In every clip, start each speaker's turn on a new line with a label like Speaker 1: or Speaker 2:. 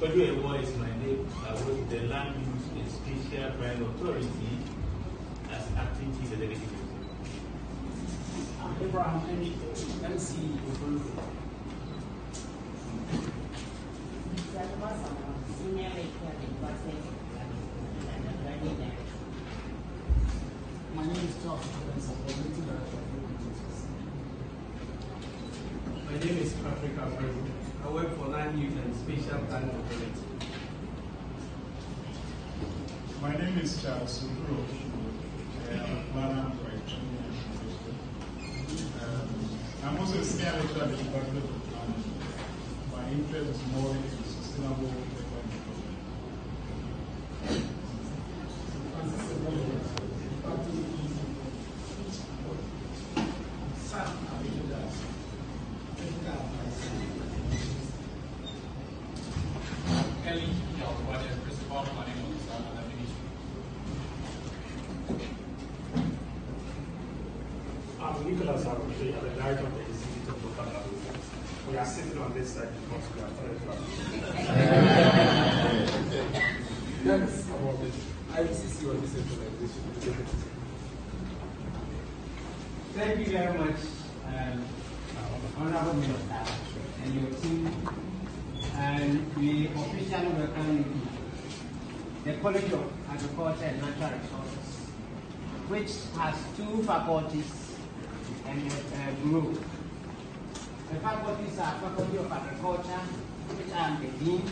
Speaker 1: Ewa is my name. I work with the Land Use and Spatial Crime Authority as acting chief executive.
Speaker 2: I'm Abraham MC. My name is Charles.
Speaker 3: My name is Patrick Abreu. I work for Land Use and Spatial Crime Authority.
Speaker 4: My name is Charles Suguro. I'm a planner for a training and profession. I'm also a senior lecturer at the Department of Planning. My interest is more in sustainable development.
Speaker 5: Nicholas are the director of the Institute of Local Government. We are sitting on this side because we are
Speaker 2: Yes, IBCC or decentralization.
Speaker 6: Thank you very much, Honorable Minister and your team. And we officially welcome you to the College of Agriculture and Natural Resources, which has two faculties and a group. The faculties are Faculty of Agriculture, which I am the Dean,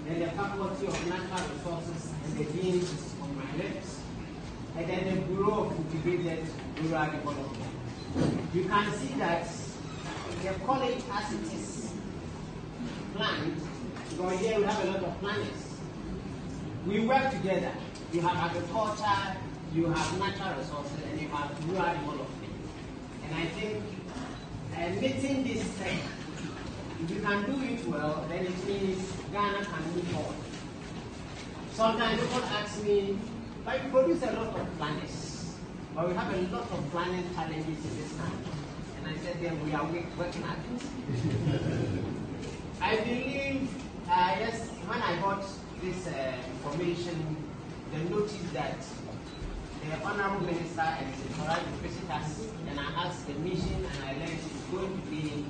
Speaker 6: then the Faculty of Natural Resources, and the Dean is on my left, and then the Bureau of Integrated Rural Development. You can see that the college as it is planned, because here we have a lot of planners. We work together. You have agriculture, you have natural resources, and you have rural development. And I think meeting this thing, if you can do it well, then it means Ghana can move forward. Sometimes people ask me, but we produce a lot of planners, but we have a lot of planning challenges in this country. And I said, then we are working at it. I believe, yes, when I got this information, the notice that the Honorable Minister and the Secretary to visit us, and I asked the mission, and I learned it's going to be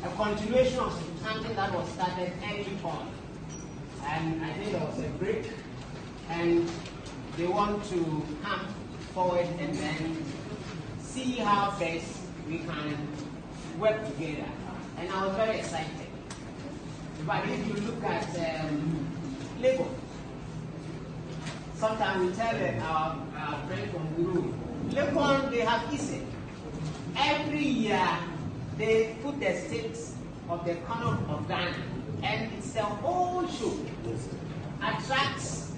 Speaker 6: a continuation of something that was started early on. And I think there was a break, and they want to come forward and then see how best we can work together. And I was very excited. But if you look at labor, sometimes we tell our friends from Guru, Legon, they have ISE. Every year, they put the stakes of the economy of Ghana, and it's a whole show. Attracts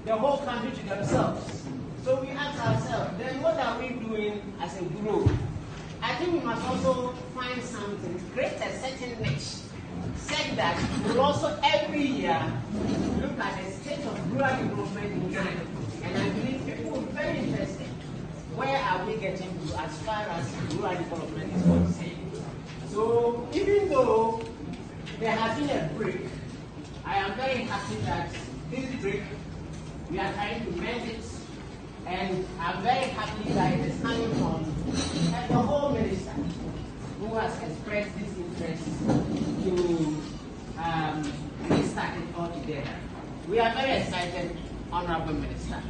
Speaker 6: the whole country to themselves. So we ask ourselves, then what are we doing as a group? I think we must also find something, create a certain niche, said that we'll also every year look at the state of rural development in Ghana. And I believe people will be very interested. Where are we getting to as far as rural development is concerned? So even though there has been a break, I am very happy that this break, we are trying to mend it. And I'm very happy that it is coming from the whole minister who has expressed this interest to restart it all together. We are very excited, Honorable Minister.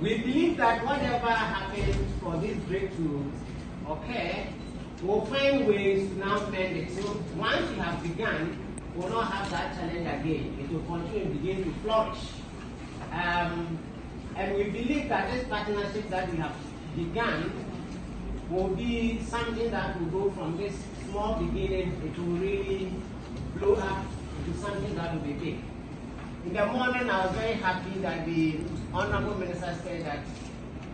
Speaker 6: We believe that whatever happens for this break to occur, we'll find ways to now mend it. So once we have begun, we'll not have that challenge again. It will continue and begin to flourish. And we believe that this partnership that we have begun will be something that will go from this small beginning, it will really blow up to something that will be big. In the morning, I was very happy that the Honorable Minister said that,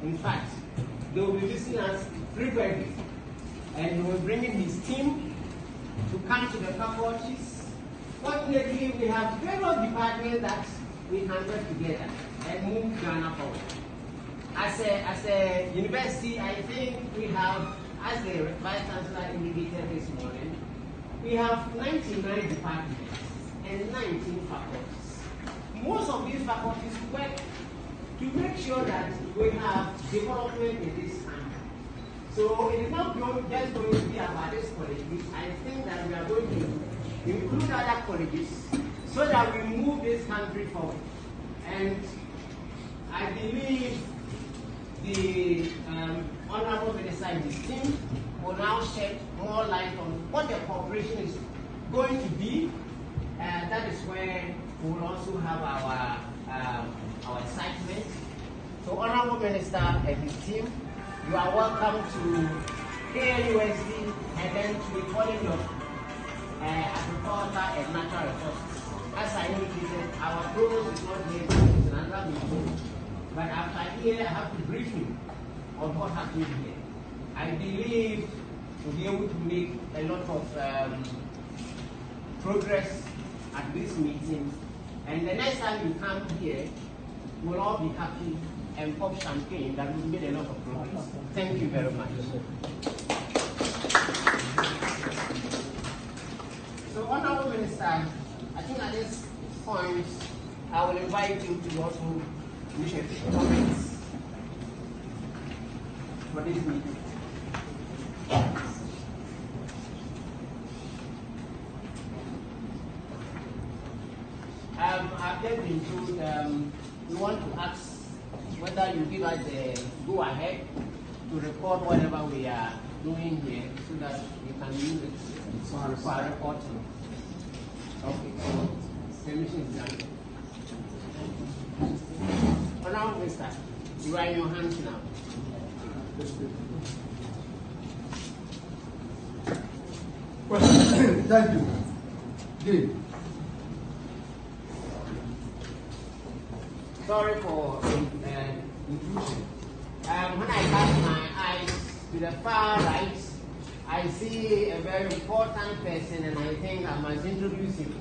Speaker 6: in fact, they will be visiting us frequently, and he will bring in his team to come to the faculties. Fortunately, we have various departments that we can work together and move Ghana forward. As a university, I think we have, as the Vice Chancellor indicated this morning, we have 99 departments. 119 faculties. Most of these faculties work to make sure that we have development in this country. So it is not just going to be about this college. I think that we are going to include other colleges so that we move this country forward. And I believe the Honorable Minister and his team will now shed more light on what the cooperation is going to be. That is where we will also have our excitement. So, Honorable Minister and his team, you are welcome to KNUST and then to the College of Agriculture and Natural Resources. As I indicated, our program is not here, it's another meeting. But after here, I have to brief you on what happened here. I believe we'll be able to make a lot of progress at this meeting. And the next time you come here, we'll all be happy and pop champagne that will made a lot of progress. Thank you very much. So, Honorable Minister, I think at this point, I will invite you to also wish a few comments for this meeting. I've just been told we want to ask whether you give us the go ahead to record whatever we are doing here so that we can use it for reporting. Okay, so permission is done. Honorable Minister, you are in your hands now.
Speaker 7: Well, thank you. Good.
Speaker 6: Sorry for intrusion. When I cast my eyes to the far right, I see a very important person, and I think I must introduce him.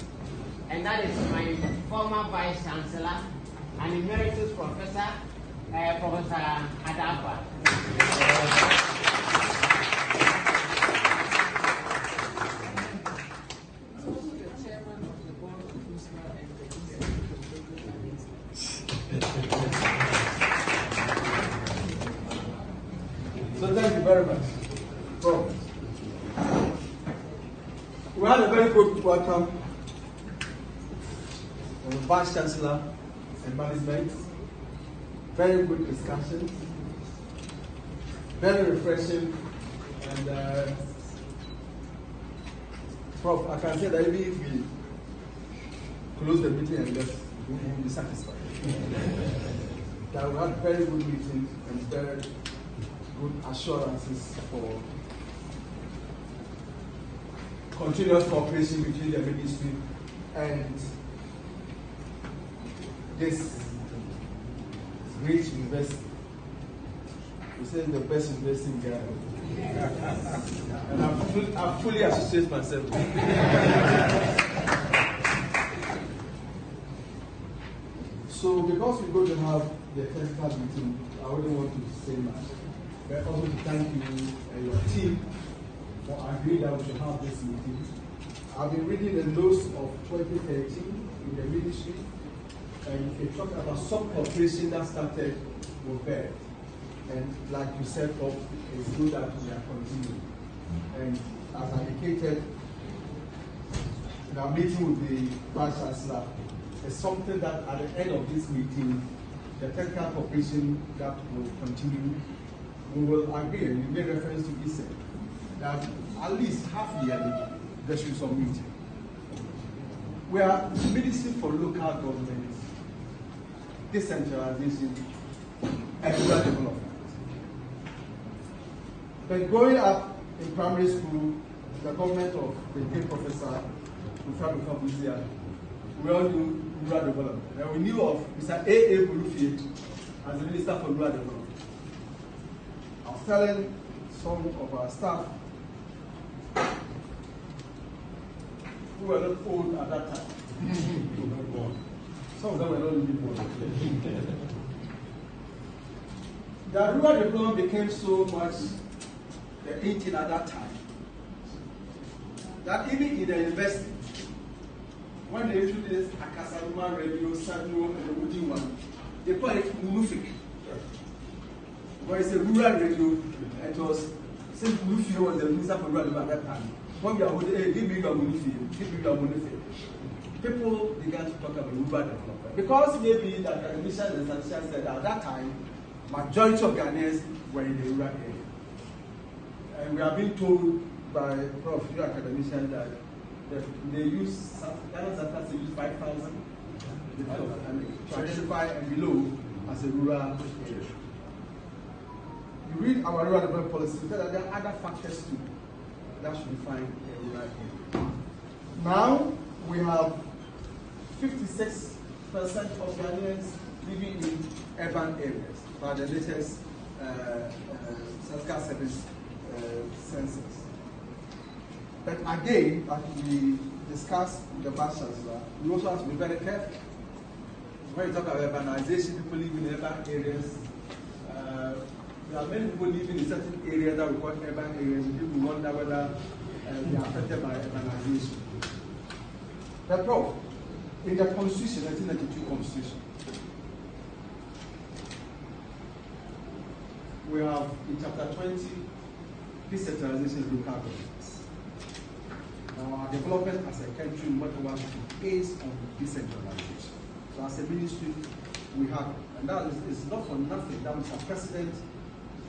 Speaker 6: And that is my former Vice Chancellor and Emeritus Professor, Professor Adapa.
Speaker 7: So thank you very much. Well, we had a very good welcome from the Vice Chancellor and management. Very good discussions. Very refreshing. And Prof, I can say that even if we close the meeting and just we will be satisfied. That we had very good meetings and very good assurances for continuous cooperation between the ministry and this great university. We say the best university in Ghana. And I fully associate myself with it. So because we're going to have the technical meeting, I wouldn't want to say much. But also to thank you and your team for agreeing that we should have this meeting. I've been reading the notes of 2013 in the ministry, and it talked about some cooperation that started with BED. And like you said, Prof, it's good that we are continuing. And as indicated, in our meeting with the Vice Chancellor, is something that at the end of this meeting, the technical cooperation that will continue, we will agree, and you made reference to this, that at least half yearly there should be some meeting. We are Ministry for Local Government, Decentralization, and Rural Development. But growing up in primary school, the government of the Dean Professor, we all knew rural development. And we knew of Mr. A.A. Bulufi as the Minister for Rural Development. I was telling some of our staff who were not old at that time. Some of them were not living old. The rural development became so much the in thing at that time that even in the university, when they introduced Akasaruma radio, Sanu, and the wooden one, they call it Mulufik. But it's a rural radio. It was since Mulufi was the minister for rural at that time. When we are holding, hey, give me your Mulufi, give me your Mulufi. People began to talk about rural development because maybe the academicians and statisticians said that at that time, majority of Ghanaians were in the rural area. And we are being told by Prof. Your academician that they use Ghana use 5,000 to identify and below as a rural area. You read our rural development policy, you tell that there are other factors too that should define a rural area. Now we have 56% of Ghanaians living in urban areas by the latest census. But again, as we discussed with the Vice Chancellor, we also have to be very careful. When you talk about urbanization, people live in urban areas. There are many people living in certain areas that we call urban areas. People wonder whether they are affected by urbanization. That's wrong. In the Constitution, 1992 Constitution, we have in Chapter 20, decentralization of local governments. Our development as a country, what we want to do is on decentralization. So as a ministry, we have, and that is not for nothing, that Mr. President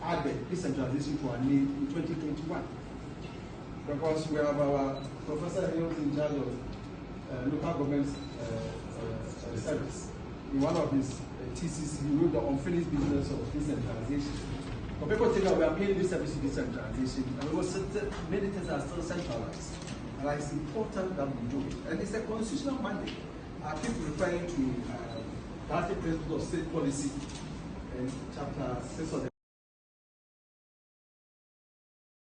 Speaker 7: added decentralization to our name in 2021. Because we have our Professor Hills in charge of local government service. In one of his theses, he wrote the unfinished business of decentralization. But people think that we are paying this service to decentralization, and many things are still centralized. And it's important that we do it. And it's a constitutional mandate. I keep referring to the principle of state policy in Chapter 6 of the